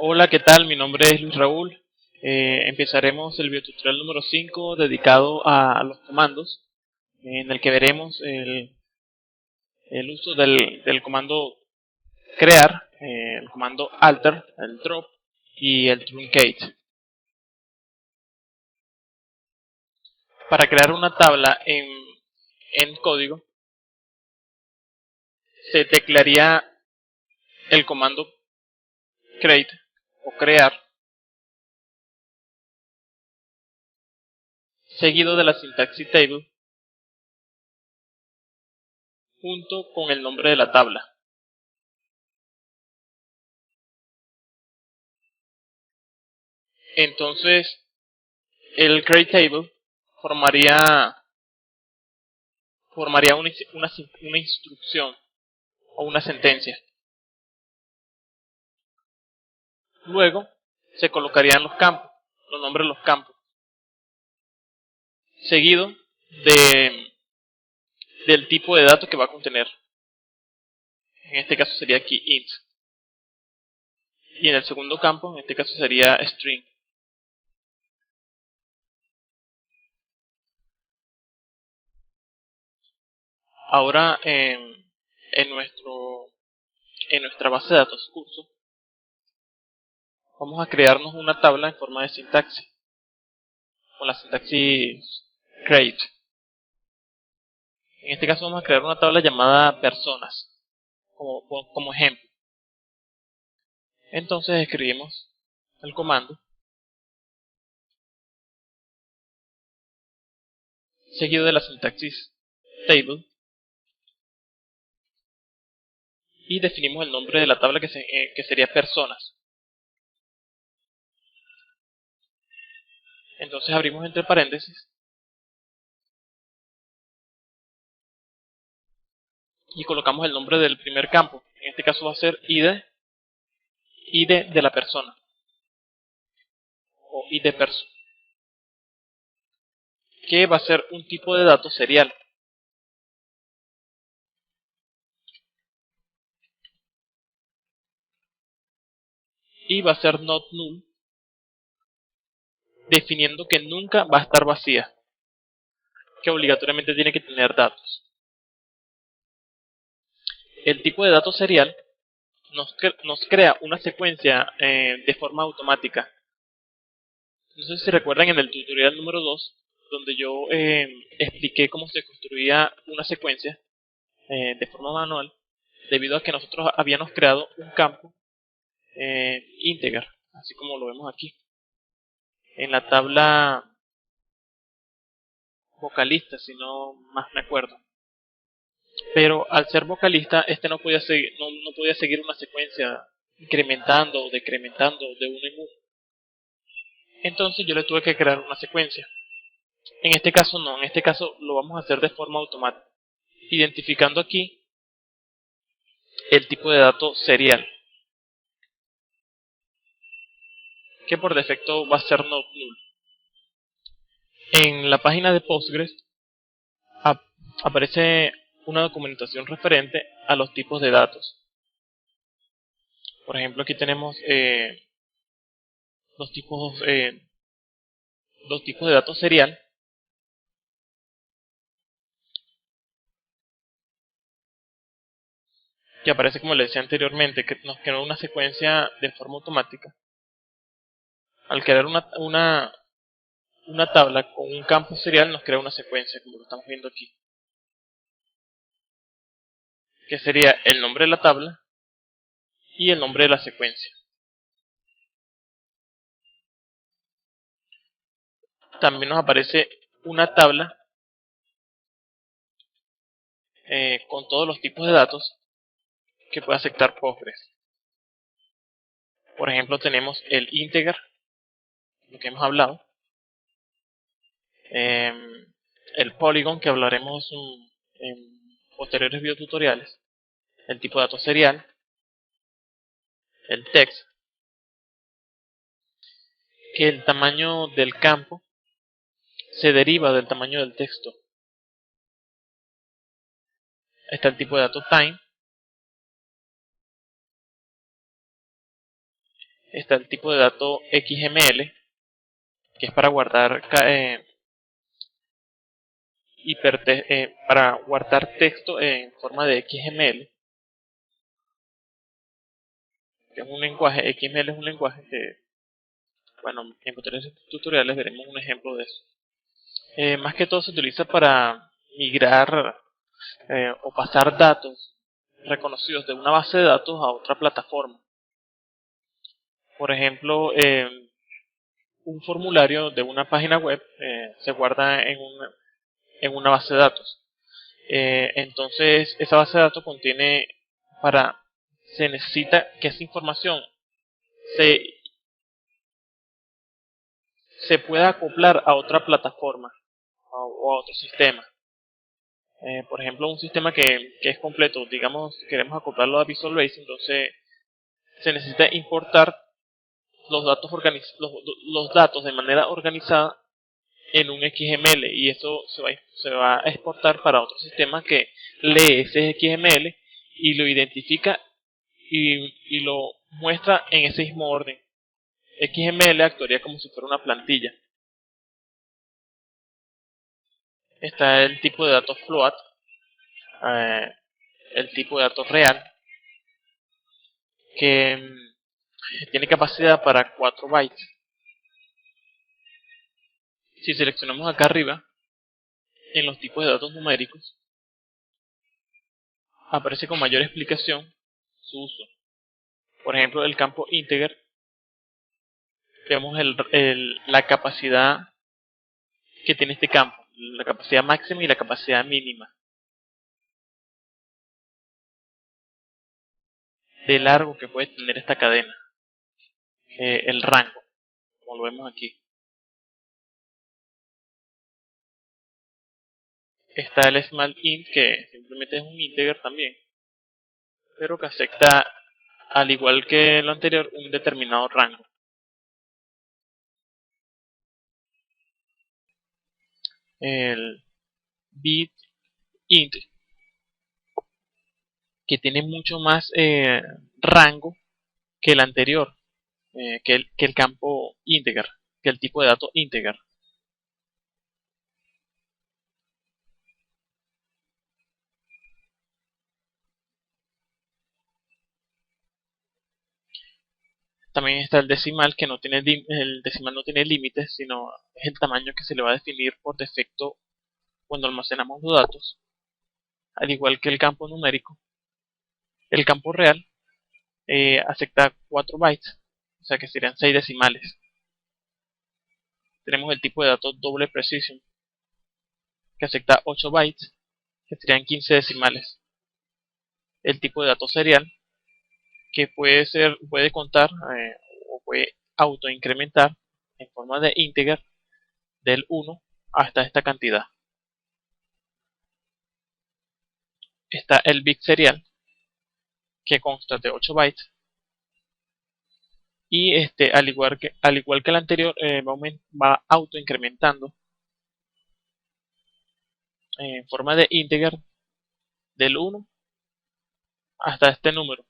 Hola, ¿qué tal? Mi nombre es Luis Raúl. Empezaremos el biotutorial número 5 dedicado a los comandos, en el que veremos el uso del comando crear, el comando alter, el drop y el truncate. Para crear una tabla en código, se teclearía el comando create o crear, seguido de la sintaxis table, junto con el nombre de la tabla. Entonces, el create table formaría una instrucción o una sentencia. Luego se colocarían los nombres de los campos, seguido de, del tipo de datos que va a contener. En este caso sería aquí int. Y en el segundo campo, en este caso sería string. Ahora en nuestra base de datos curso, vamos a crearnos una tabla en forma de sintaxis, con la sintaxis create. En este caso vamos a crear una tabla llamada personas, como ejemplo. Entonces escribimos el comando, seguido de la sintaxis table, y definimos el nombre de la tabla que sería personas. Entonces abrimos entre paréntesis y colocamos el nombre del primer campo. En este caso va a ser ID de la persona o ID perso, que va a ser un tipo de dato serial. Y va a ser not null, definiendo que nunca va a estar vacía, que obligatoriamente tiene que tener datos. El tipo de dato serial nos crea una secuencia de forma automática. No sé si recuerdan en el tutorial número 2, donde yo expliqué cómo se construía una secuencia de forma manual, debido a que nosotros habíamos creado un campo integer, así como lo vemos aquí. En la tabla vocalista, si no más me acuerdo. Pero al ser vocalista, este no podía seguir una secuencia incrementando o decrementando de uno en uno. Entonces yo le tuve que crear una secuencia. En este caso no, en este caso lo vamos a hacer de forma automática, identificando aquí el tipo de dato serial, que por defecto va a ser not null. En la página de Postgres ap aparece una documentación referente a los tipos de datos. Por ejemplo, aquí tenemos dos tipos, dos tipos de datos serial, que aparece, como le decía anteriormente, que nos crea una secuencia de forma automática. Al crear una tabla con un campo serial, nos crea una secuencia, como lo estamos viendo aquí, que sería el nombre de la tabla y el nombre de la secuencia. También nos aparece una tabla con todos los tipos de datos que puede aceptar Postgres. Por ejemplo, tenemos el integer, lo que hemos hablado, el polygon, que hablaremos en posteriores videotutoriales, el tipo de dato serial, el text, que el tamaño del campo se deriva del tamaño del texto. Está el tipo de dato time, está el tipo de dato XML, que es para guardar para guardar texto en forma de XML, que es un lenguaje. XML es un lenguaje que, bueno, en posteriores tutoriales veremos un ejemplo de eso. Más que todo se utiliza para migrar o pasar datos reconocidos de una base de datos a otra plataforma. Por ejemplo, un formulario de una página web se guarda en una base de datos. Entonces, esa base de datos contiene, se necesita que esa información se, se pueda acoplar a otra plataforma o a otro sistema. Por ejemplo, un sistema que es completo, digamos, queremos acoplarlo a Visual Basic, entonces se necesita importar los datos de manera organizada en un XML, y eso se va a exportar para otro sistema que lee ese XML y lo identifica y lo muestra en ese mismo orden. XML actuaría como si fuera una plantilla. Está el tipo de datos float, eh, el tipo de datos real, que tiene capacidad para 4 bytes. Si seleccionamos acá arriba, en los tipos de datos numéricos, aparece con mayor explicación su uso. Por ejemplo, el campo integer, vemos la capacidad que tiene este campo, la capacidad máxima y la capacidad mínima de largo que puede tener esta cadena, el rango, como lo vemos aquí. Está el small int, que simplemente es un integer también, pero que acepta, al igual que lo anterior, un determinado rango. El bit int, que tiene mucho más rango que el anterior, que el campo integer, que el tipo de dato integer. También está el decimal, que no tiene el decimal no tiene límites, sino es el tamaño que se le va a definir por defecto cuando almacenamos los datos, al igual que el campo numérico. El campo real acepta 4 bytes, o sea que serían 6 decimales. Tenemos el tipo de datos doble precision, que acepta 8 bytes, que serían 15 decimales. El tipo de datos serial, que puede contar o puede autoincrementar en forma de integer del 1 hasta esta cantidad. Está el bit serial, que consta de 8 bytes, y al igual que el anterior va autoincrementando en forma de integer del 1 hasta este número,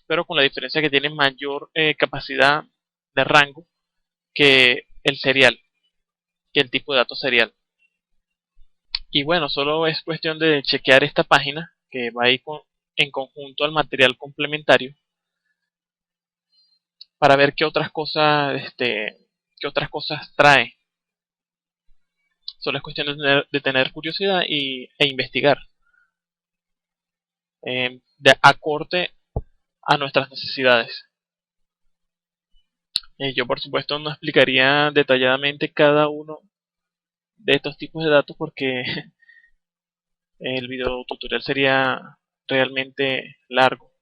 pero con la diferencia que tiene mayor capacidad de rango que el serial, que el tipo de datos serial. Y bueno, solo es cuestión de chequear esta página, que va a ir en conjunto al material complementario, para ver qué otras cosas trae. Solo es cuestión de tener curiosidad e investigar de acorde a nuestras necesidades. Yo por supuesto no explicaría detalladamente cada uno de estos tipos de datos, porque el video tutorial sería realmente largo.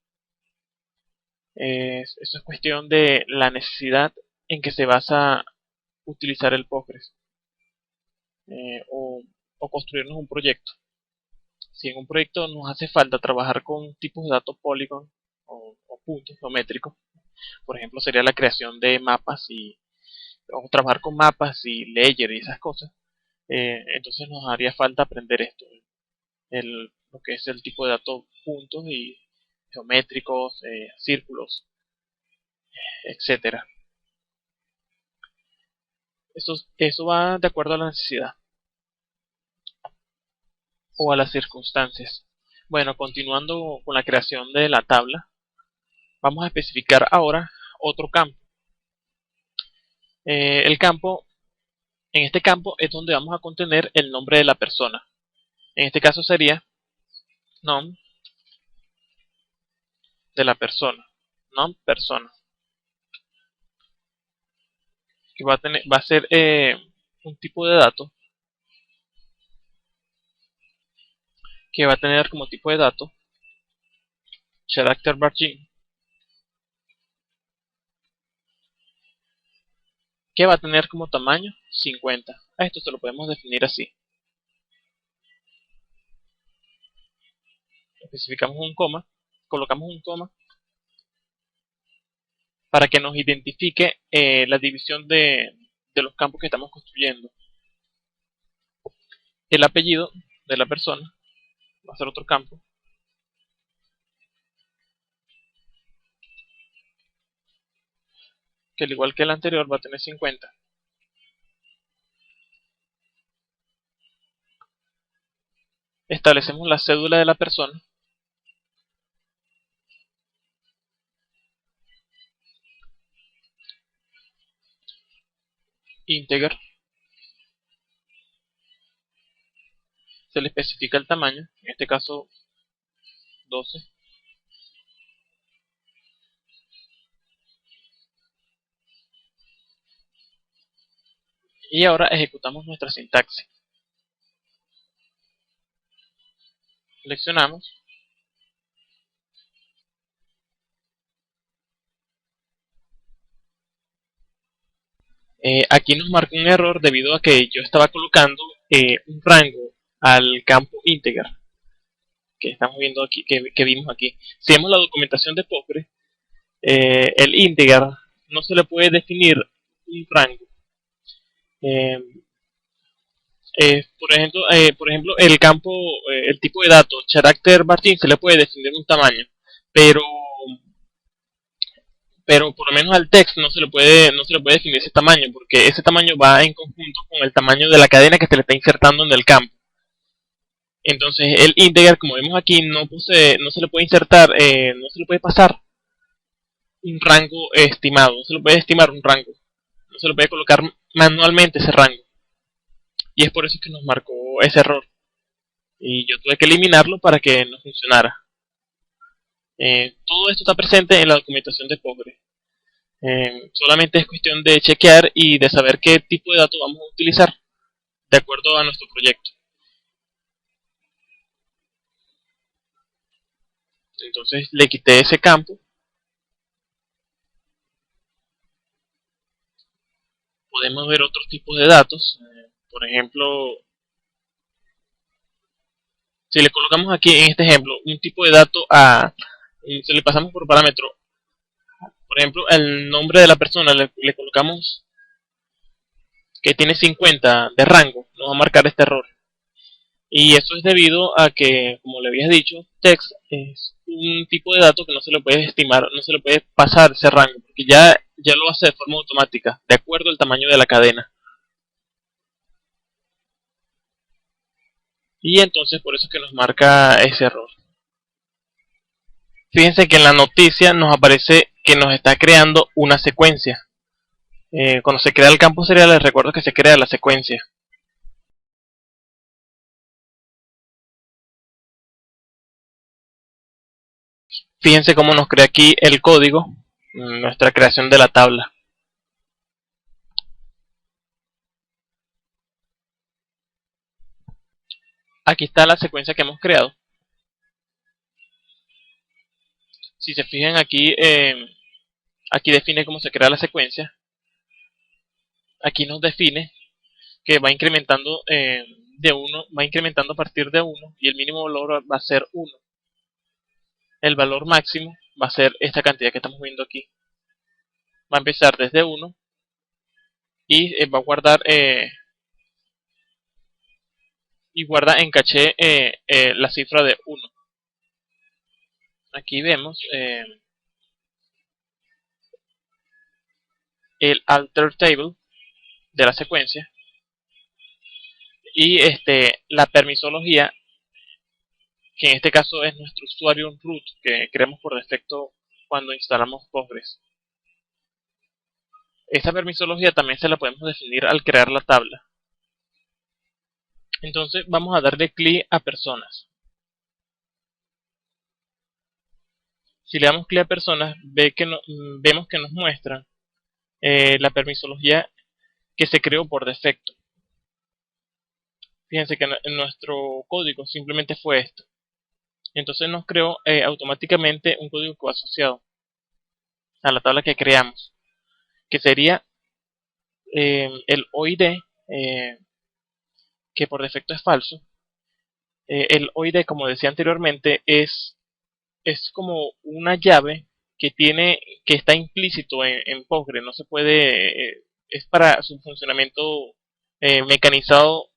Eso es cuestión de la necesidad en que se basa utilizar el Postgres, o construirnos un proyecto. Si en un proyecto nos hace falta trabajar con tipos de datos Polygon o puntos geométricos, por ejemplo, sería la creación de mapas o trabajar con mapas y layer y esas cosas. Entonces nos haría falta aprender esto, lo que es el tipo de datos puntos y geométricos, círculos. etcétera. Eso va de acuerdo a la necesidad o a las circunstancias. Bueno, continuando con la creación de la tabla, vamos a especificar ahora otro campo. El campo, en este campo es donde vamos a contener el nombre de la persona. En este caso sería nom de la persona, nom persona, que va a ser un tipo de dato que va a tener como tipo de dato character margin, que va a tener como tamaño 50. A esto se lo podemos definir así. Especificamos un coma, colocamos un coma para que nos identifique la división de los campos que estamos construyendo. El apellido de la persona va a ser otro campo. Que al igual que el anterior va a tener 50. Establecemos la cédula de la persona. Integer. Se le especifica el tamaño, en este caso 12. Y ahora ejecutamos nuestra sintaxis. Seleccionamos. Aquí nos marca un error debido a que yo estaba colocando un rango al campo integer que estamos viendo aquí, que vimos aquí. Si vemos la documentación de Postgre, el integer no se le puede definir un rango. Por ejemplo, el campo, el tipo de datos, character margin, se le puede definir un tamaño, pero por lo menos al text no se le puede definir ese tamaño, porque ese tamaño va en conjunto con el tamaño de la cadena que se le está insertando en el campo. Entonces el integer, como vemos aquí, no se le puede insertar, no se le puede pasar un rango estimado, no se le puede estimar un rango, no se le puede colocar manualmente ese rango. Y es por eso que nos marcó ese error. Y yo tuve que eliminarlo para que no funcionara. Todo esto está presente en la documentación de Postgre. Solamente es cuestión de chequear y de saber qué tipo de datos vamos a utilizar de acuerdo a nuestro proyecto. Entonces le quité ese campo. Podemos ver otros tipos de datos. Por ejemplo, si le colocamos aquí en este ejemplo un tipo de dato se le pasamos por parámetro, por ejemplo, el nombre de la persona, le colocamos que tiene 50 de rango, nos va a marcar este error. Y eso es debido a que, como le habías dicho, text es un tipo de dato que no se le puede estimar, no se le puede pasar ese rango, porque ya lo hace de forma automática, de acuerdo al tamaño de la cadena. Y entonces por eso es que nos marca ese error. Fíjense que en la noticia nos aparece que nos está creando una secuencia. Cuando se crea el campo serial, les recuerdo que se crea la secuencia. Fíjense cómo nos crea aquí el código, nuestra creación de la tabla. Aquí está la secuencia que hemos creado. Si se fijan aquí, aquí define cómo se crea la secuencia. Aquí nos define que va incrementando de 1, va incrementando a partir de 1 y el mínimo valor va a ser 1. El valor máximo va a ser esta cantidad que estamos viendo aquí. Va a empezar desde 1 y va a guardar y guarda en caché la cifra de 1. Aquí vemos el alter table de la secuencia y la permisología, que en este caso es nuestro usuario root que creamos por defecto cuando instalamos Postgres. Esta permisología también se la podemos definir al crear la tabla. Entonces vamos a darle clic a personas. Si le damos clic a personas, vemos que nos muestra la permisología que se creó por defecto. Fíjense que en nuestro código simplemente fue esto. Entonces nos creó automáticamente un código que va asociado a la tabla que creamos, que sería el OID, que por defecto es falso. El OID, como decía anteriormente, es como una llave que está implícito en Postgres. No se puede, es para su funcionamiento mecanizado.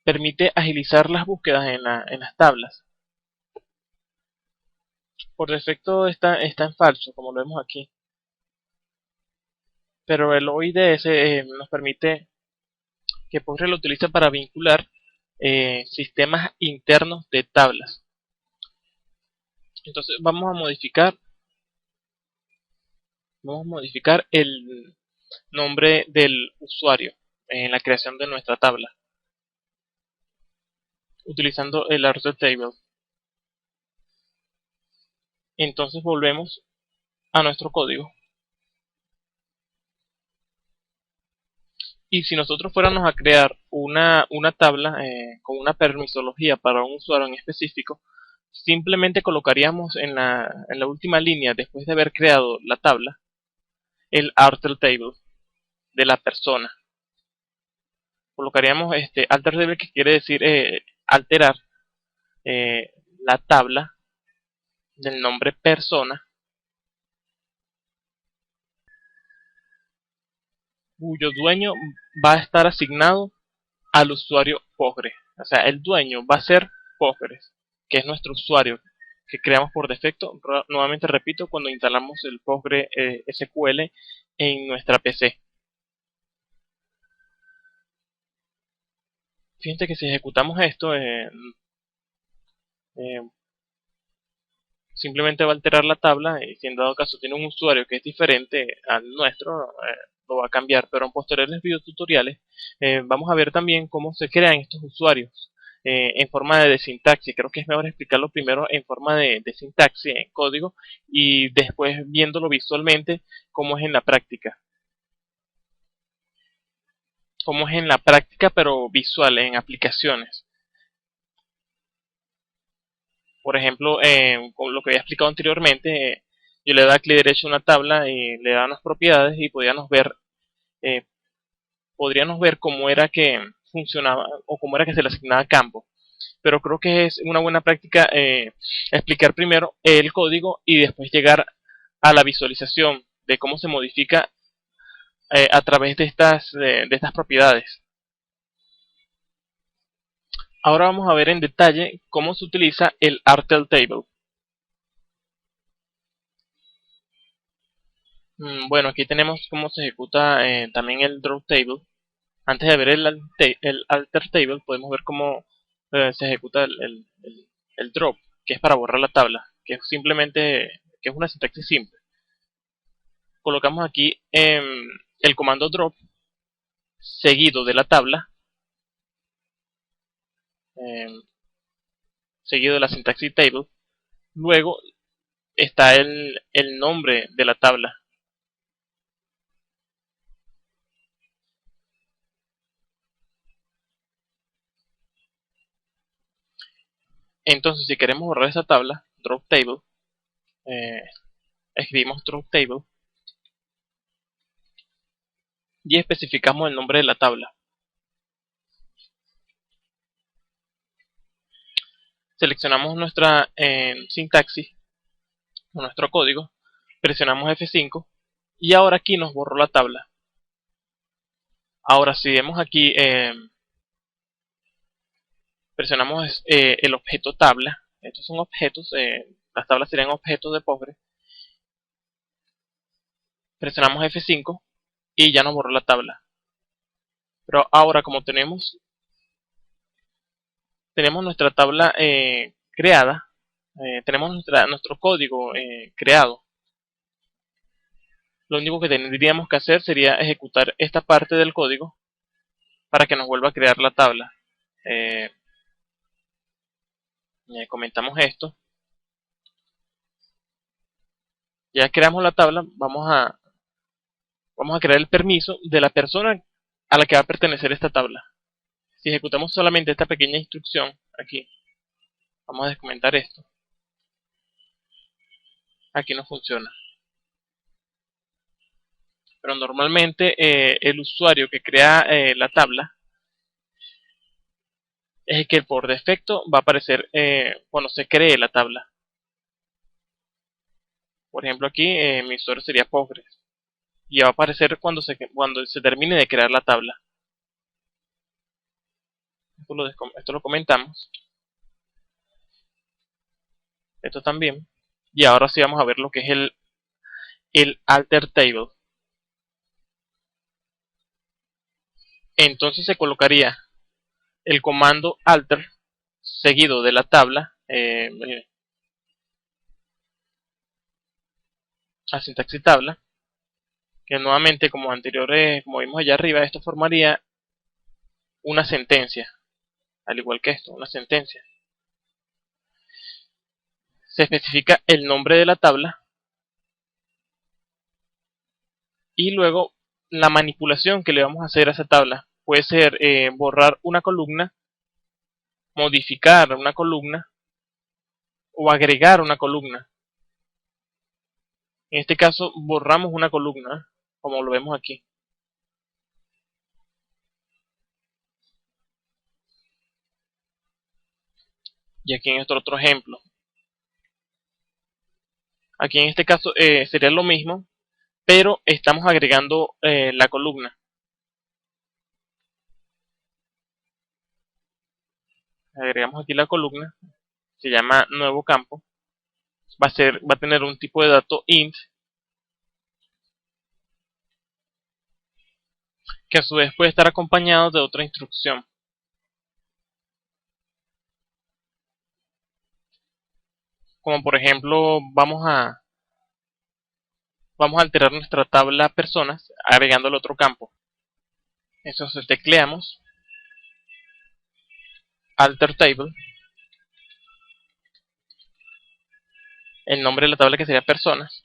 Permite agilizar las búsquedas en las tablas. Por defecto está en falso, como lo vemos aquí. Pero el OIDS nos permite que Postgres lo utiliza para vincular sistemas internos de tablas. Entonces vamos a modificar el nombre del usuario en la creación de nuestra tabla, utilizando el alter table. Entonces volvemos a nuestro código. Y si nosotros fuéramos a crear una tabla con una permisología para un usuario en específico, simplemente colocaríamos en la última línea, después de haber creado la tabla, el alter table de la persona. Colocaríamos alter table, que quiere decir alterar la tabla del nombre persona, cuyo dueño va a estar asignado al usuario Postgres. O sea, el dueño va a ser Postgres, que es nuestro usuario que creamos por defecto. Nuevamente repito, cuando instalamos el Postgres SQL en nuestra PC. Fíjense que si ejecutamos esto, simplemente va a alterar la tabla, y si en dado caso tiene un usuario que es diferente al nuestro, lo va a cambiar. Pero en posteriores videotutoriales vamos a ver también cómo se crean estos usuarios en forma de sintaxis. Creo que es mejor explicarlo primero en forma de sintaxis, en código, y después viéndolo visualmente cómo es en la práctica. Cómo es en la práctica, pero visual, en aplicaciones. Por ejemplo, con lo que había explicado anteriormente, yo le daba clic derecho a una tabla y le daba las propiedades y eh, podríamos ver cómo era que funcionaba o cómo era que se le asignaba campo. Pero creo que es una buena práctica explicar primero el código y después llegar a la visualización de cómo se modifica a través de estas propiedades. Ahora vamos a ver en detalle cómo se utiliza el alter table. Bueno, aquí tenemos cómo se ejecuta también el drop table. Antes de ver el alter table, podemos ver cómo se ejecuta el drop, que es para borrar la tabla, que es simplemente, que es una sintaxis simple. Colocamos aquí el comando drop seguido de la tabla, em, seguido de la sintaxis table. Luego está el nombre de la tabla. Entonces, si queremos borrar esa tabla, drop table, eh, escribimos drop table y especificamos el nombre de la tabla. Seleccionamos nuestra sintaxis, nuestro código, presionamos F5 y ahora aquí nos borró la tabla. Ahora si vemos aquí, presionamos el objeto tabla. Estos son objetos, las tablas serían objetos de Postgres. presionamos F5 y ya nos borró la tabla. Pero ahora, como tenemos nuestra tabla creada, tenemos nuestro código creado, lo único que tendríamos que hacer sería ejecutar esta parte del código para que nos vuelva a crear la tabla. Comentamos esto. Ya creamos la tabla, vamos a crear el permiso de la persona a la que va a pertenecer esta tabla. Si ejecutamos solamente esta pequeña instrucción aquí, vamos a descomentar esto. Aquí no funciona. Pero normalmente el usuario que crea la tabla es el que por defecto va a aparecer cuando se cree la tabla. Por ejemplo aquí mi usuario sería Postgres y va a aparecer cuando se termine de crear la tabla. Esto lo comentamos. Esto también. Y ahora sí vamos a ver lo que es el alter table. Entonces se colocaría el comando alter seguido de la tabla, la sintaxis tabla, que nuevamente como anteriores, como vimos allá arriba, esto formaría una sentencia, al igual que esto, una sentencia. Se especifica el nombre de la tabla y luego la manipulación que le vamos a hacer a esa tabla. Puede ser borrar una columna, modificar una columna o agregar una columna. En este caso borramos una columna, como lo vemos aquí. Y aquí en este otro ejemplo. Aquí en este caso sería lo mismo, pero estamos agregando la columna. Agregamos aquí la columna, se llama nuevo campo. Va a tener un tipo de dato int, que a su vez puede estar acompañado de otra instrucción. Como por ejemplo, vamos a alterar nuestra tabla personas agregándole otro campo. Entonces tecleamos alter table, el nombre de la tabla que sería personas,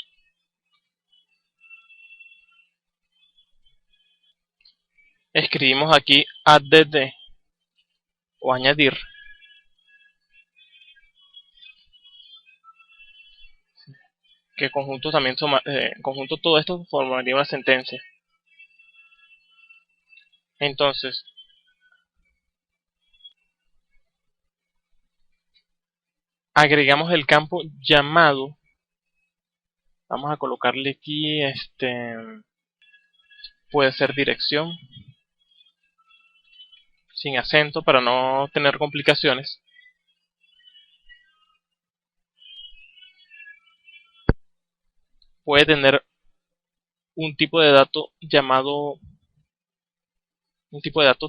escribimos aquí add o añadir, que conjunto también conjunto todo esto formaría una sentencia. Entonces agregamos el campo llamado, vamos a colocarle aquí puede ser dirección sin acento para no tener complicaciones. Puede tener un tipo de dato llamado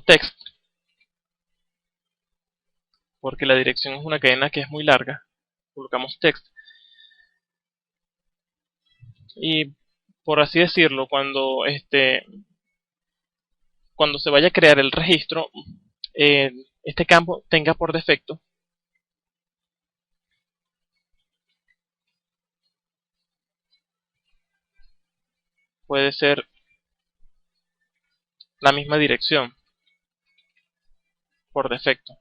text, porque la dirección es una cadena que es muy larga. Colocamos text y, por así decirlo, cuando se vaya a crear el registro, este campo tenga por defecto puede ser la misma dirección por defecto.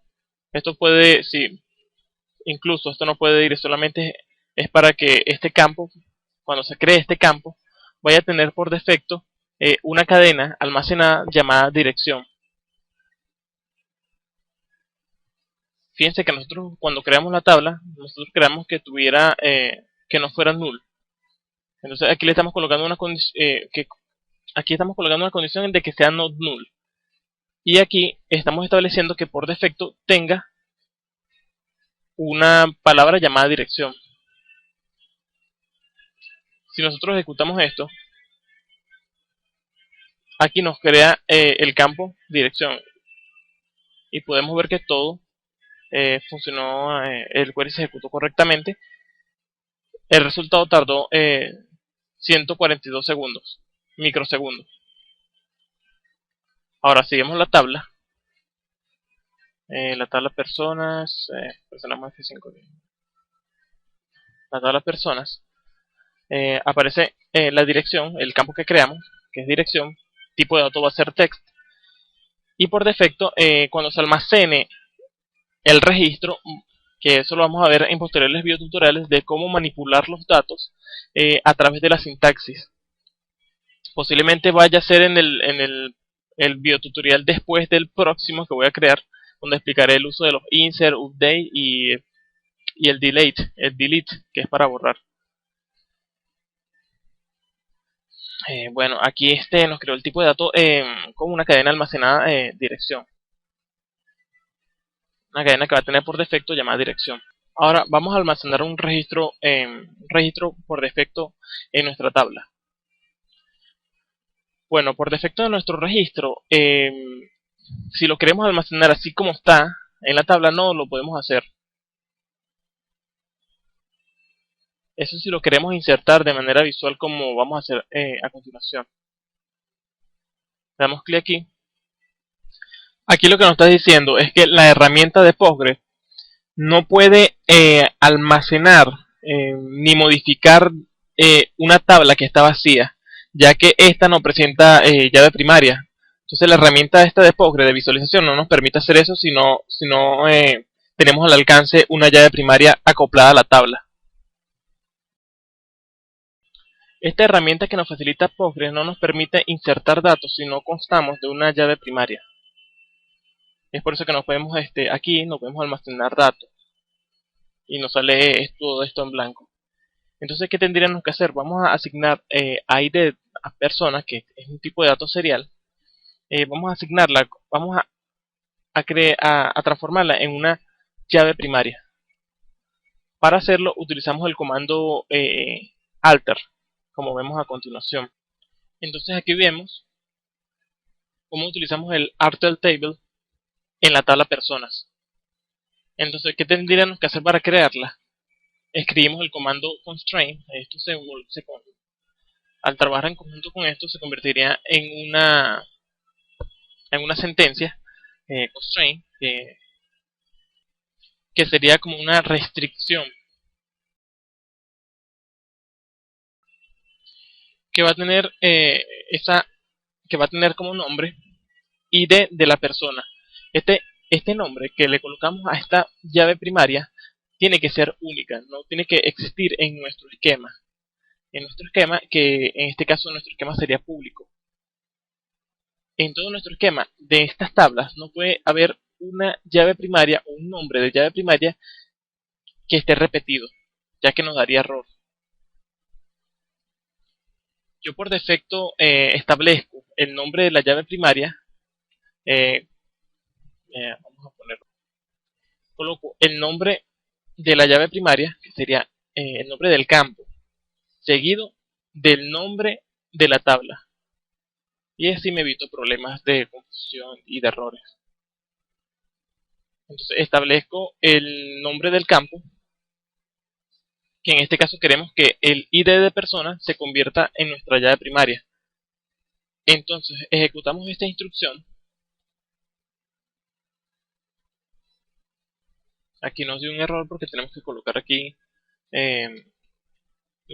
Esto puede, sí, incluso esto no puede ir, solamente es para que este campo, cuando se cree este campo, vaya a tener por defecto una cadena almacenada llamada dirección. Fíjense que nosotros cuando creamos la tabla, nosotros creamos que tuviera, que no fuera null. Entonces aquí le estamos colocando una condición, aquí estamos colocando una condición de que sea not null. Y aquí estamos estableciendo que por defecto tenga una palabra llamada dirección. Si nosotros ejecutamos esto, aquí nos crea el campo dirección y podemos ver que todo funcionó, el query se ejecutó correctamente. El resultado tardó 142 segundos, microsegundos. Ahora seguimos la tabla personas, personas más que 5. La tabla personas, aparece la dirección, el campo que creamos, que es dirección, tipo de dato va a ser text, y por defecto, cuando se almacene el registro, que eso lo vamos a ver en posteriores videotutoriales de cómo manipular los datos a través de la sintaxis. Posiblemente vaya a ser el videotutorial después del próximo que voy a crear, donde explicaré el uso de los insert, update y el delete, que es para borrar. Bueno, aquí nos creó el tipo de dato como una cadena almacenada dirección. Una cadena que va a tener por defecto llamada dirección. Ahora vamos a almacenar un registro por defecto en nuestra tabla. Bueno, por defecto de nuestro registro, si lo queremos almacenar así como está en la tabla, no lo podemos hacer. Eso si lo queremos insertar de manera visual, como vamos a hacer a continuación. Damos clic aquí. Aquí lo que nos está diciendo es que la herramienta de Postgres no puede almacenar ni modificar una tabla que está vacía, ya que esta no presenta llave primaria. Entonces la herramienta esta de Postgres de visualización no nos permite hacer eso si no tenemos al alcance una llave primaria acoplada a la tabla. Esta herramienta que nos facilita Postgres no nos permite insertar datos si no constamos de una llave primaria. Es por eso que aquí no podemos almacenar datos y nos sale todo esto en blanco. Entonces, ¿qué tendríamos que hacer? Vamos a asignar ID a personas, que es un tipo de dato serial. Vamos a asignarla, vamos a transformarla en una llave primaria. Para hacerlo utilizamos el comando alter, como vemos a continuación. Entonces aquí vemos cómo utilizamos el alter table en la tabla personas. Entonces, ¿qué tendríamos que hacer para crearla? Escribimos el comando constraint. Al trabajar en conjunto con esto se convertiría en una sentencia, constraint, que sería como una restricción que va a tener que va a tener como nombre ID de la persona. Este nombre que le colocamos a esta llave primaria tiene que ser única, no tiene que existir en nuestro esquema. En nuestro esquema, que en este caso nuestro esquema sería público. En todo nuestro esquema de estas tablas no puede haber una llave primaria o un nombre de llave primaria que esté repetido, ya que nos daría error. Yo por defecto establezco el nombre de la llave primaria. Vamos a ponerlo. Coloco el nombre de la llave primaria, que sería el nombre del campo, seguido del nombre de la tabla. Y así me evito problemas de confusión y de errores. Entonces establezco el nombre del campo, que en este caso queremos que el ID de persona se convierta en nuestra llave primaria. Entonces ejecutamos esta instrucción. Aquí nos dio un error porque tenemos que colocar aquí el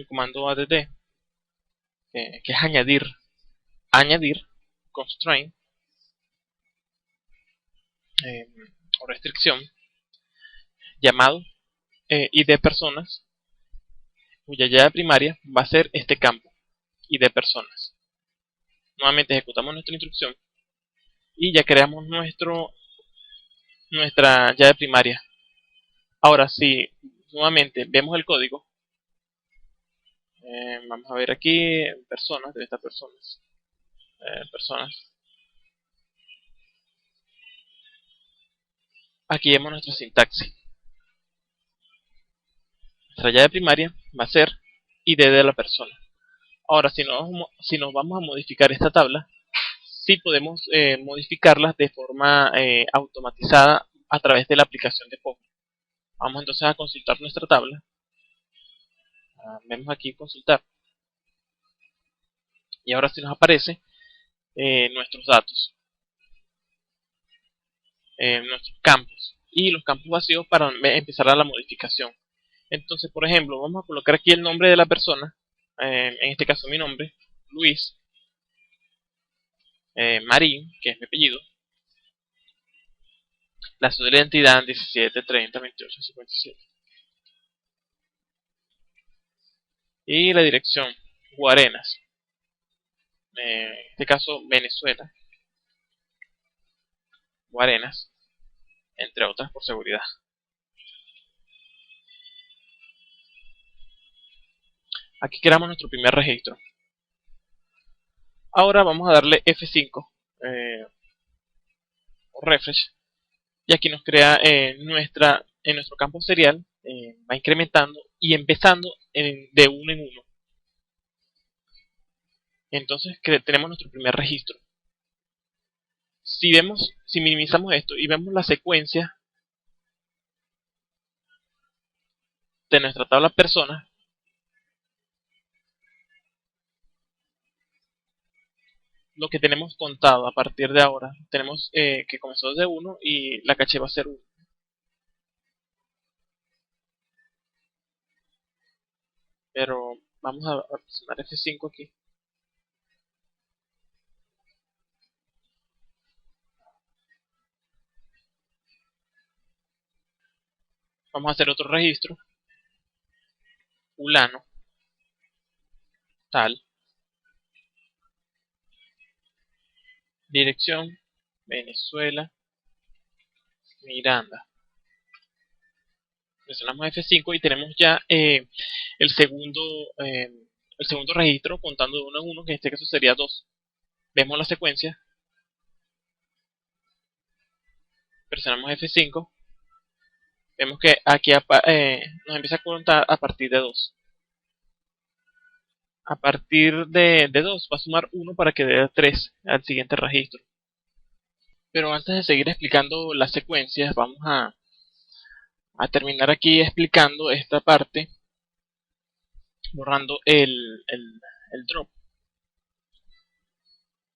comando add, que es añadir constraint o restricción, llamado ID personas, cuya llave primaria va a ser este campo, ID personas. Nuevamente ejecutamos nuestra instrucción y ya creamos nuestra llave primaria. Ahora, si nuevamente vemos el código, vamos a ver aquí personas, de estas personas, aquí vemos nuestra sintaxis. Nuestra llave primaria va a ser ID de la persona. Ahora, si nos vamos a modificar esta tabla, sí podemos modificarlas de forma automatizada a través de la aplicación de Postman. Vamos entonces a consultar nuestra tabla. Vemos aquí consultar. Y ahora sí nos aparece nuestros datos, nuestros campos y los campos vacíos para empezar a la modificación. Entonces, por ejemplo, vamos a colocar aquí el nombre de la persona, en este caso mi nombre, Luis Marín, que es mi apellido, la ciudad de la identidad 17 30 28 57 y la dirección Guarenas, en este caso Venezuela, Guarenas, entre otras por seguridad. Aquí creamos nuestro primer registro. Ahora vamos a darle F5 o refresh, y aquí nos crea en nuestro campo serial, va incrementando y empezando de uno en uno. Entonces tenemos nuestro primer registro. Si minimizamos esto y vemos la secuencia de nuestra tabla personas, lo que tenemos contado a partir de ahora, tenemos que comenzó desde 1 y la caché va a ser 1. Pero vamos a presionar F5 aquí. Vamos a hacer otro registro. Fulano, tal, dirección, Venezuela, Miranda. Presionamos F5 y tenemos ya el segundo eh, el segundo registro contando de 1 en 1, que en este caso sería 2. Vemos la secuencia, presionamos F5, vemos que aquí nos empieza a contar a partir de 2. A partir de 2 va a sumar 1 para que dé 3 al siguiente registro. Pero antes de seguir explicando las secuencias, vamos a terminar aquí explicando esta parte, borrando el drop,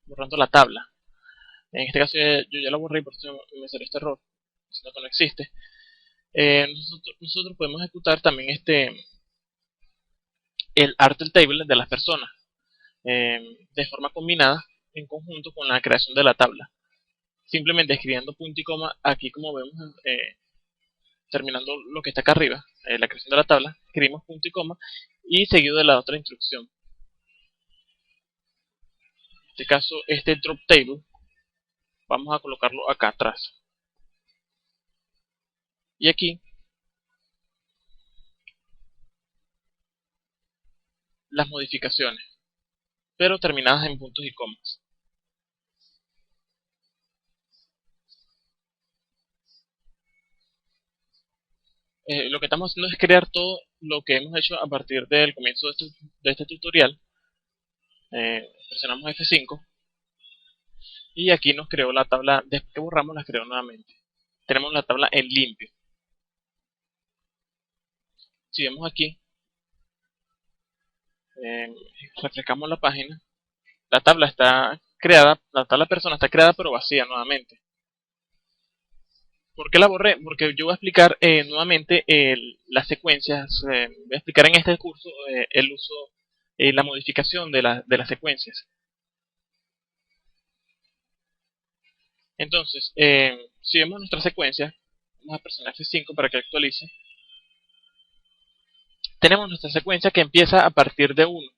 borrando la tabla. En este caso yo ya la borré y por eso me salió este error, sino que no existe. Nosotros podemos ejecutar también el Artel Table de las personas de forma combinada en conjunto con la creación de la tabla. Simplemente escribiendo punto y coma aquí, como vemos, terminando lo que está acá arriba, la creación de la tabla, escribimos punto y coma y seguido de la otra instrucción. En este caso, este drop table vamos a colocarlo acá atrás. Y aquí las modificaciones, pero terminadas en puntos y comas. Lo que estamos haciendo es crear todo lo que hemos hecho a partir del comienzo de este tutorial. Presionamos F5 y aquí nos creó la tabla. Después que borramos, la creó nuevamente. Tenemos la tabla en limpio. Si vemos aquí, refrescamos la página, la tabla está creada, la tabla persona está creada pero vacía nuevamente. ¿Por qué la borré? Porque yo voy a explicar nuevamente las secuencias, voy a explicar en este curso el uso, la modificación de las secuencias. Entonces, si vemos nuestra secuencia, vamos a presionar F5 para que actualice. Tenemos nuestra secuencia que empieza a partir de 1.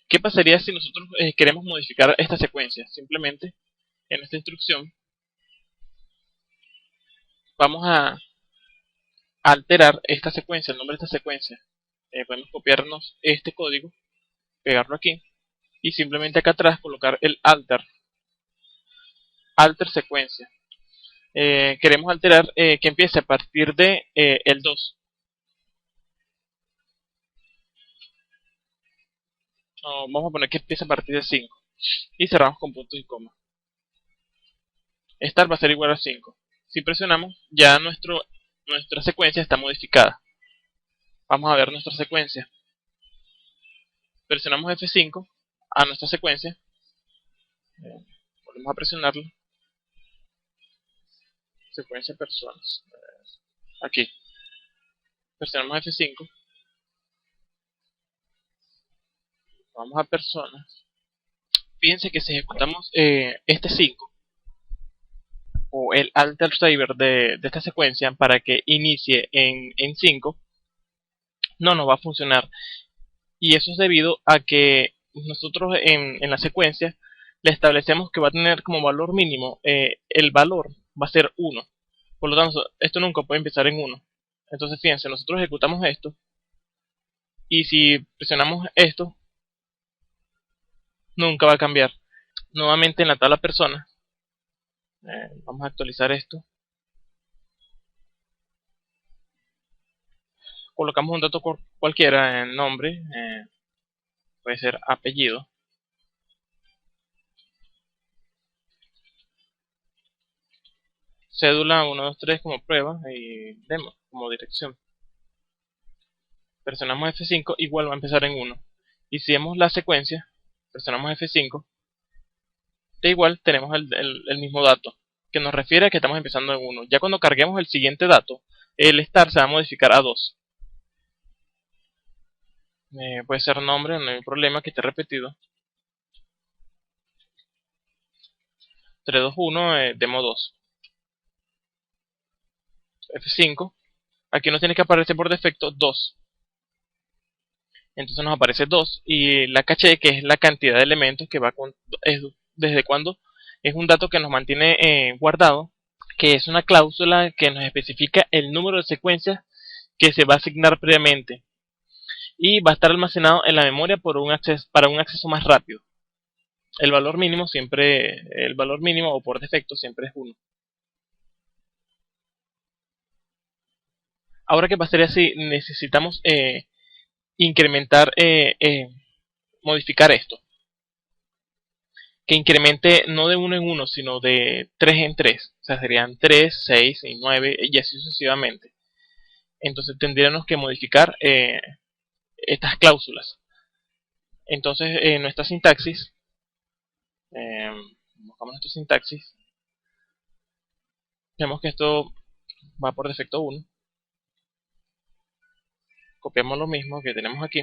¿Qué pasaría si nosotros queremos modificar esta secuencia? Simplemente en esta instrucción vamos a alterar esta secuencia, el nombre de esta secuencia. Podemos copiarnos este código, pegarlo aquí y simplemente acá atrás colocar el alter secuencia. Queremos alterar que empiece a partir de el 2. No, vamos a poner que empiece a partir de 5. y cerramos con puntos y coma. Start va a ser igual a 5. Si presionamos, ya nuestra secuencia está modificada. Vamos a ver nuestra secuencia. Presionamos F5 a nuestra secuencia. Volvemos a presionarlo. Secuencia personas. Aquí. Presionamos F5. Vamos a personas. Fíjense que si ejecutamos este 5 o el alter saver de esta secuencia para que inicie en 5, no nos va a funcionar. Y eso es debido a que nosotros en la secuencia le establecemos que va a tener como valor mínimo, el valor va a ser 1. Por lo tanto, esto nunca puede empezar en 1. Entonces fíjense, nosotros ejecutamos esto y si presionamos esto, nunca va a cambiar. Nuevamente en la tabla persona, vamos a actualizar esto. Colocamos un dato cualquiera en nombre, puede ser apellido. Cédula 123 como prueba y demo como dirección. Presionamos F5, igual va a empezar en 1. Y si vemos la secuencia, presionamos F5, de igual tenemos el mismo dato, que nos refiere a que estamos empezando en 1. Ya cuando carguemos el siguiente dato, el start se va a modificar a 2. Puede ser nombre, no hay problema que esté repetido. 3, 2, 1, demo 2. F5. Aquí nos tiene que aparecer por defecto 2. Entonces nos aparece 2. Y la caché, que es la cantidad de elementos que va con... desde cuando es un dato que nos mantiene guardado, que es una cláusula que nos especifica el número de secuencias que se va a asignar previamente. Y va a estar almacenado en la memoria para un acceso más rápido. El valor mínimo o por defecto siempre es 1. Ahora que pasaría si necesitamos incrementar, modificar esto. Que incremente no de 1 en 1, sino de 3 en 3. O sea, serían 3, 6 y 9 y así sucesivamente. Entonces tendríamos que modificar estas cláusulas. Entonces, nuestra sintaxis, buscamos nuestra sintaxis, vemos que esto va por defecto 1. Copiamos lo mismo que tenemos aquí.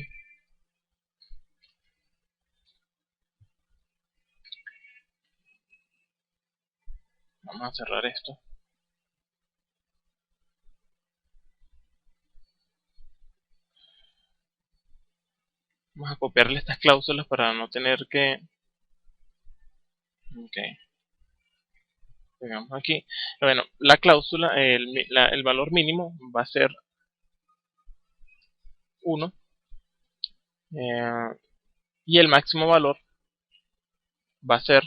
Vamos a cerrar esto. Vamos a copiarle estas cláusulas para no tener que... Ok. Pegamos aquí. Bueno, la cláusula, el valor mínimo va a ser 1. Y el máximo valor va a ser,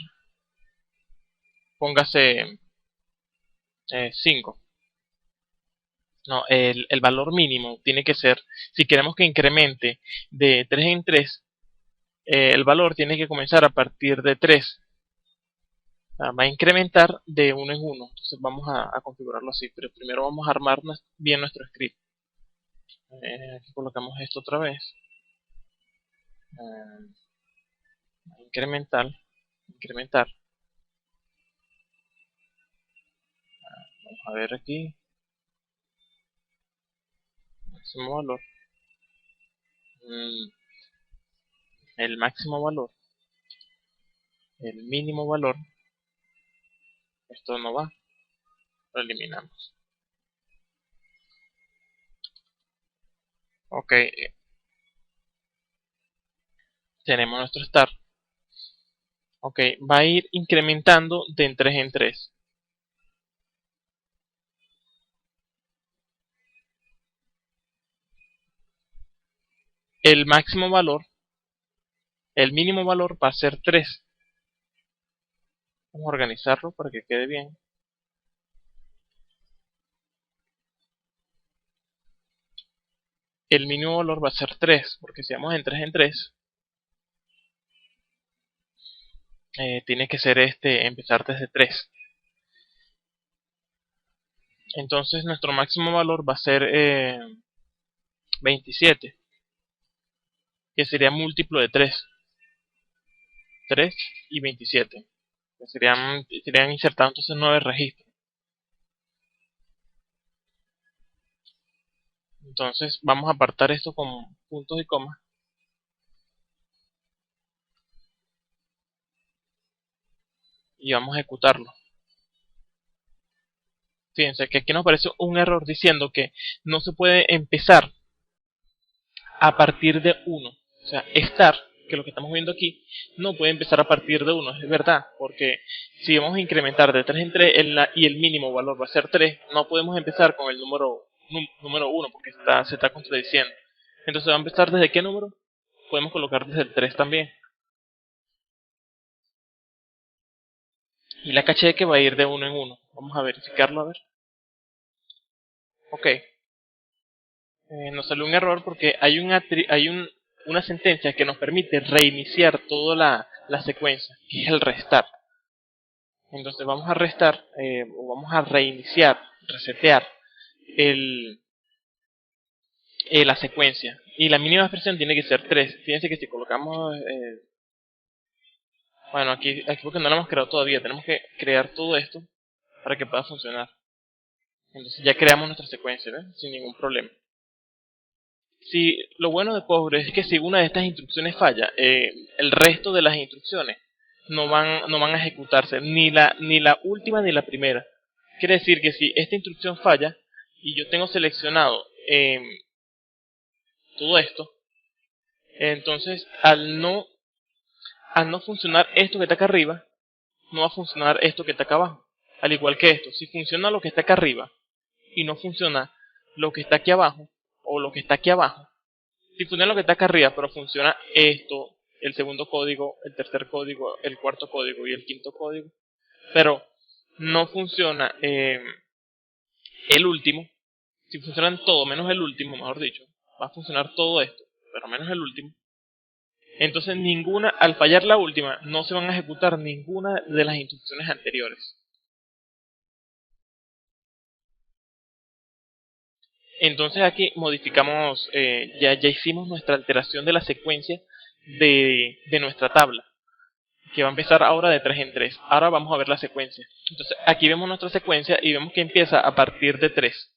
póngase 5. No, el valor mínimo tiene que ser, si queremos que incremente de 3 en 3, el valor tiene que comenzar a partir de 3. Va a incrementar de 1 en 1. Entonces vamos a configurarlo así, pero primero vamos a armar bien nuestro script. Aquí colocamos esto otra vez. Incrementar. Vamos a ver aquí. Máximo valor. El máximo valor. El mínimo valor. Esto no va. Lo eliminamos. Ok. Tenemos nuestro start. Ok. Va a ir incrementando de en 3 en 3. El máximo valor. El mínimo valor va a ser 3. Vamos a organizarlo para que quede bien. El mínimo valor va a ser 3, porque si vamos en 3 en 3, tiene que ser empezar desde 3. Entonces nuestro máximo valor va a ser 27, que sería múltiplo de 3. 3 y 27. Que serían insertados entonces 9 registros. Entonces vamos a apartar esto con puntos y comas. Y vamos a ejecutarlo. Fíjense que aquí nos aparece un error diciendo que no se puede empezar a partir de 1. O sea, estar, que es lo que estamos viendo aquí, no puede empezar a partir de 1. Es verdad, porque si vamos a incrementar de 3 en 3 y el mínimo valor va a ser 3, no podemos empezar con el número 1 porque se está contradiciendo. Entonces va a empezar desde qué número? Podemos colocar desde el 3 también. Y la caché que va a ir de 1 en 1. Vamos a verificarlo a ver. Ok. Nos salió un error porque hay una sentencia que nos permite reiniciar toda la secuencia, que es el restart. Entonces vamos a restar, o vamos a reiniciar, resetear el, la secuencia. Y la mínima expresión tiene que ser 3. Fíjense que si colocamos, bueno, aquí porque no lo hemos creado todavía, tenemos que crear todo esto para que pueda funcionar. Entonces ya creamos nuestra secuencia, ¿ves? Sin ningún problema. Si lo bueno de Postgres es que si una de estas instrucciones falla, el resto de las instrucciones no van a ejecutarse, ni la última ni la primera. Quiere decir que si esta instrucción falla y yo tengo seleccionado todo esto, entonces al no funcionar esto que está acá arriba, no va a funcionar esto que está acá abajo. Al igual que esto, si funciona lo que está acá arriba y no funciona lo que está aquí abajo, o lo que está aquí abajo, si funciona lo que está acá arriba, pero funciona esto, el segundo código, el tercer código, el cuarto código y el quinto código, pero no funciona el último, si funcionan todo menos el último, mejor dicho, va a funcionar todo esto, pero menos el último, entonces al fallar la última, no se van a ejecutar ninguna de las instrucciones anteriores. Entonces aquí modificamos, ya hicimos nuestra alteración de la secuencia de nuestra tabla, que va a empezar ahora de 3 en 3. Ahora vamos a ver la secuencia. Entonces aquí vemos nuestra secuencia y vemos que empieza a partir de 3.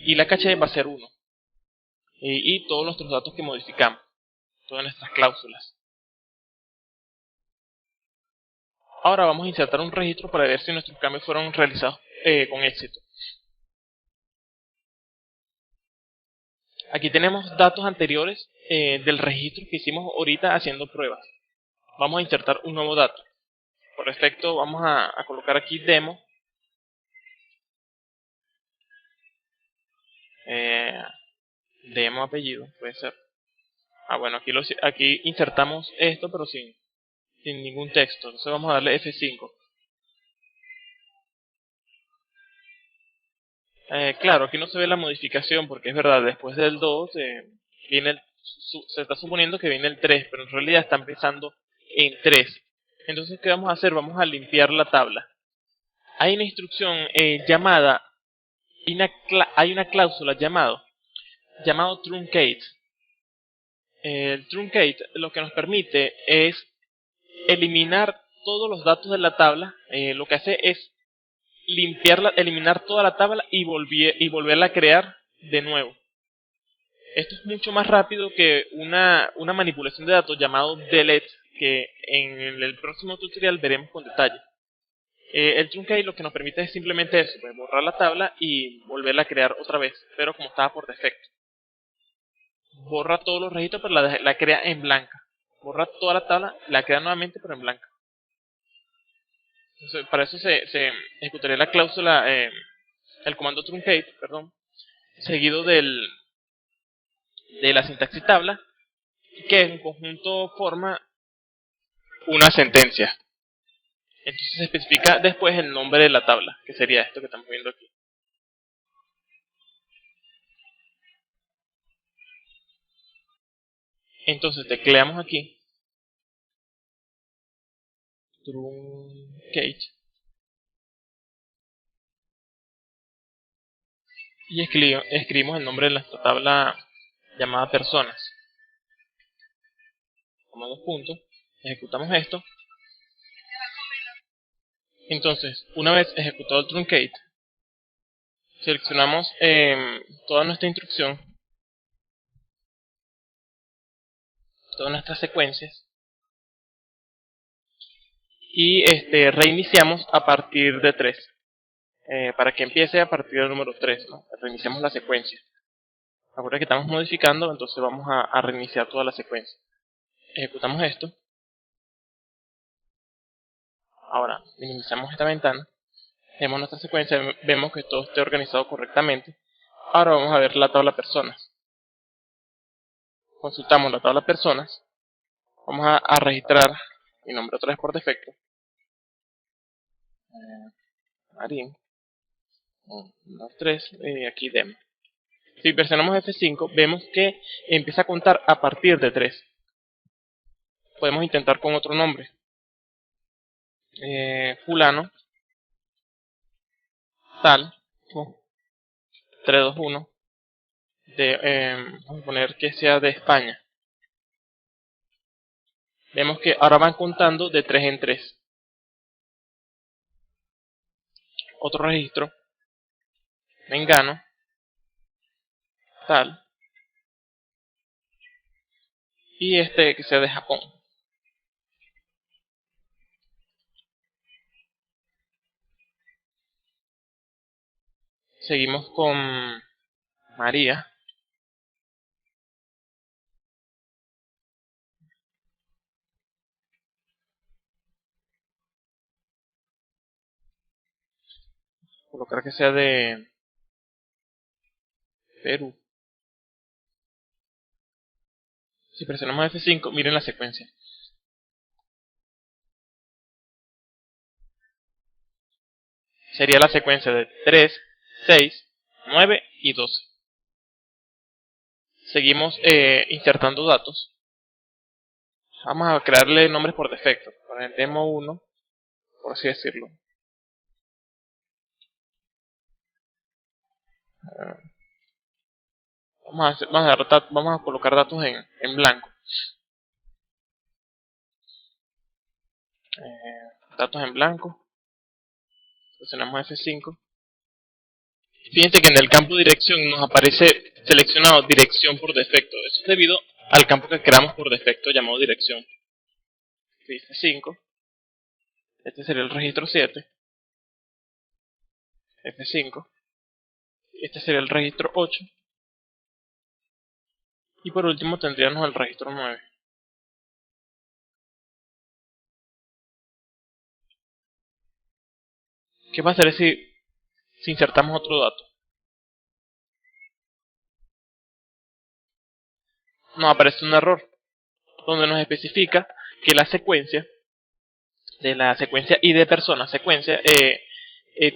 Y la caché va a ser 1. Y todos nuestros datos que modificamos, todas nuestras cláusulas. Ahora vamos a insertar un registro para ver si nuestros cambios fueron realizados con éxito. Aquí tenemos datos anteriores del registro que hicimos ahorita haciendo pruebas. Vamos a insertar un nuevo dato. Por efecto vamos a colocar aquí demo. Demo apellido, puede ser. Bueno, aquí insertamos esto, pero sin ningún texto. Entonces vamos a darle F5. Claro, aquí no se ve la modificación porque es verdad, después del 2 se está suponiendo que viene el 3, pero en realidad está empezando en 3. Entonces, ¿qué vamos a hacer? Vamos a limpiar la tabla. Hay una instrucción llamada, hay una cláusula llamado truncate. El truncate lo que nos permite es eliminar todos los datos de la tabla. Lo que hace es eliminar toda la tabla y volverla a crear de nuevo. Esto es mucho más rápido que una manipulación de datos llamado delete, que en el próximo tutorial veremos con detalle. El truncate lo que nos permite es simplemente eso, pues, borrar la tabla y volverla a crear otra vez, pero como estaba por defecto. Borra todos los registros, pero la crea en blanca. Borra toda la tabla, la crea nuevamente, pero en blanca. Entonces, para eso se ejecutaría la cláusula, el comando truncate, perdón, seguido de la sintaxis tabla, que en conjunto forma una sentencia. Entonces se especifica después el nombre de la tabla, que sería esto que estamos viendo aquí. Entonces tecleamos aquí truncate y escribimos el nombre de nuestra tabla llamada personas, como dos puntos, ejecutamos esto. Entonces, una vez ejecutado el truncate, seleccionamos toda nuestra instrucción, todas nuestras secuencias, y reiniciamos a partir de 3, para que empiece a partir del número 3, ¿no? Reiniciamos la secuencia. Ahora que estamos modificando, entonces vamos a reiniciar toda la secuencia. Ejecutamos esto. Ahora minimizamos esta ventana, vemos nuestra secuencia, vemos que todo esté organizado correctamente. Ahora vamos a ver la tabla personas. Consultamos la tabla personas, vamos a registrar mi nombre otra vez por defecto, Marín, 3, aquí demo. Si presionamos F5 vemos que empieza a contar a partir de 3. Podemos intentar con otro nombre, fulano tal 321 vamos a poner que sea de España. Vemos que ahora van contando de 3 en 3. Otro registro, mengano tal, y que sea de Japón. Seguimos con María. Colocar que sea de Perú. Si presionamos F5, miren la secuencia. Sería la secuencia de 3, 6, 9 y 12. Seguimos insertando datos. Vamos a crearle nombres por defecto. Para el demo 1, por así decirlo. Vamos a colocar datos en blanco. Datos en blanco. Presionamos F5. Fíjense que en el campo dirección nos aparece seleccionado dirección por defecto. Eso es debido al campo que creamos por defecto llamado dirección. F5. Este sería el registro 7. F5. Este sería el registro 8. Y por último tendríamos el registro 9. ¿Qué pasaría si insertamos otro dato? Nos aparece un error donde nos especifica que la secuencia de la secuencia ID de persona secuencia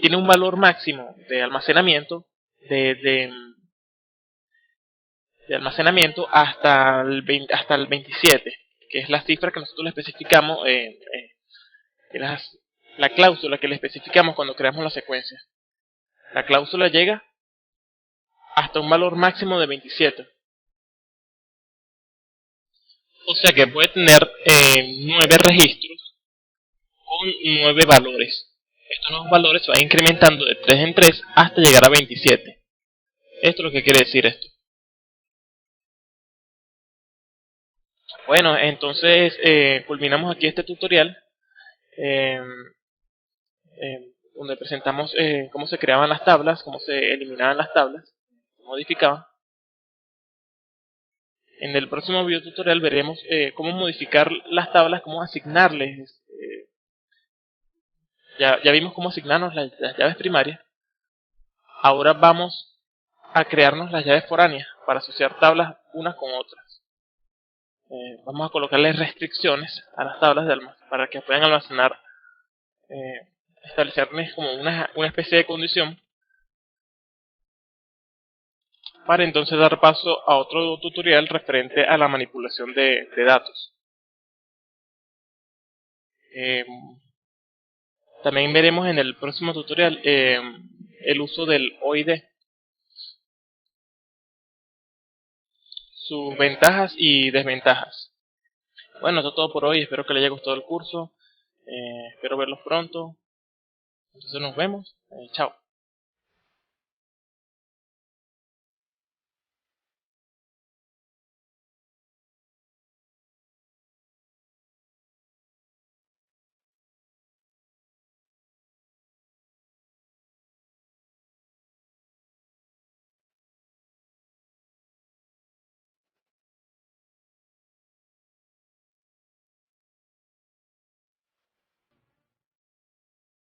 tiene un valor máximo de almacenamiento de almacenamiento hasta el 27, que es la cifra que nosotros le especificamos la cláusula que le especificamos cuando creamos la secuencia. La cláusula llega hasta un valor máximo de 27. O sea que puede tener 9 registros con 9 valores. Estos nuevos valores se van incrementando de 3 en 3 hasta llegar a 27. Esto es lo que quiere decir esto. Bueno, entonces culminamos aquí este tutorial donde presentamos cómo se creaban las tablas, cómo se eliminaban las tablas, se modificaban. En el próximo video tutorial veremos cómo modificar las tablas, cómo asignarles. Ya vimos cómo asignarnos las llaves primarias. Ahora vamos a crearnos las llaves foráneas para asociar tablas unas con otras. Vamos a colocarle restricciones a las tablas de almacén para que puedan almacenar, establecerles como una especie de condición, para entonces dar paso a otro tutorial referente a la manipulación de datos. También veremos en el próximo tutorial el uso del OID, sus ventajas y desventajas. Bueno, eso es todo por hoy. Espero que les haya gustado el curso. Espero verlos pronto. Entonces nos vemos. Chao.